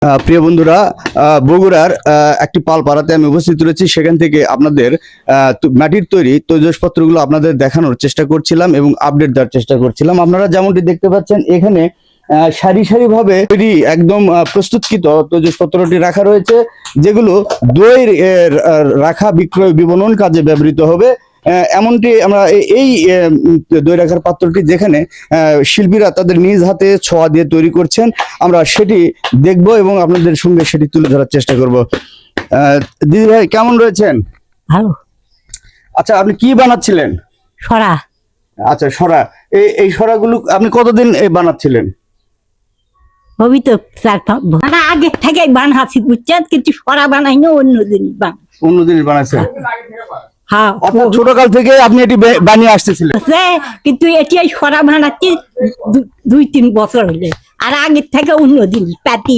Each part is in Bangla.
প্রিয় বন্ধুরা, বগুড়ার একটি পালপাড়াতে আমি উপস্থিত রয়েছি। সেখান থেকে আপনাদের মাটির তৈরি তৈজসপত্রগুলো আপনাদের দেখানোর চেষ্টা করছিলাম এবং আপডেট দেওয়ার চেষ্টা করছিলাম। আপনারা যেমনটি দেখতে পাচ্ছেন, এখানে সারি সারি ভাবে তৈরি একদম প্রস্তুতকৃত তৈজসপত্রটি রাখা রয়েছে, যেগুলো দই রাখা, বিক্রয়, বিপণন কাজে ব্যবহৃত হবে। এমনটি আমরা এই দই রাখার পাত্রটি, যেখানে শিল্পীরা তাদের নিজ হাতে ছোঁয়া দিয়ে তৈরি করছেন, আমরা সেটি দেখব এবং আপনাদের সঙ্গে সেটি তুলে ধরার চেষ্টা করব। দিদি ভাই, কেমন রয়েছেন? ভালো। আচ্ছা, আপনি কি বানাচ্ছিলেন? সরা। আচ্ছা, সরা। এই সরাগুলো আপনি কতদিন বানাচ্ছিলেন? হবি তো আগে থেকে বানাচ্ছি, বুঝছেন, কিন্তু সরা বানাই না, অন্যদিন জিনিস বানাচ্ছেন? হ্যাঁ, ছোটকাল থেকে আপনি এটি বানিয়ে আসতেছিলেন? কিন্তু এটি সরা বানাচ্ছি 2-3 বছর হলে, আর আগের থেকে অন্য জিনিস পাতি।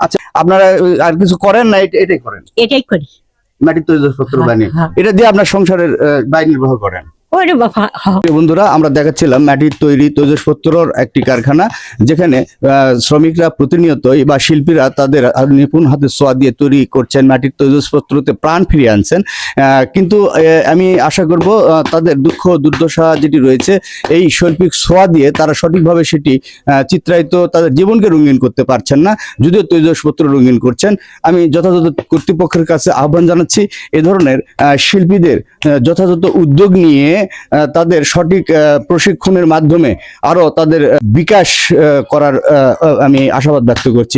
আচ্ছা, আপনারা আর কিছু করেন না, এটাই করেন? এটাই করি, মাটির তৈজসপত্র বানিয়ে। হ্যাঁ। এটা দিয়ে আপনার সংসারের ব্যয় নির্বাহ করেন? ওরে বাবা। বন্ধুরা, আমরা দেখাচ্ছিলাম মাটির তৈরি তৈজসপত্রর একটি কারখানা, যেখানে শ্রমিকরা প্রতিনিয়তই বা শিল্পীরা তাদের নিপুণ হাতে ছোঁয়া দিয়ে তৈরি করছেন, মাটির তৈজসপত্রতে প্রাণ ফিরিয়ে আনছেন। কিন্তু আমি আশা করব তাদের দুঃখ দুর্দশা যেটি রয়েছে, এই শৈল্পিক ছোঁয়া দিয়ে তারা সঠিকভাবে সেটি চিত্রায়িত, তাদের জীবনকে রঙিন করতে পারছেন না, যদিও তৈজসপত্র রঙিন করছেন। আমি যথাযথ কর্তৃপক্ষের কাছে আহ্বান জানাচ্ছি, এ ধরনের শিল্পীদের যথাযথ উদ্যোগ নিয়ে তাদের সঠিক প্রশিক্ষণের মাধ্যমে আরো তাদের বিকাশ করার আমি আশাবাদ ব্যক্ত করছি।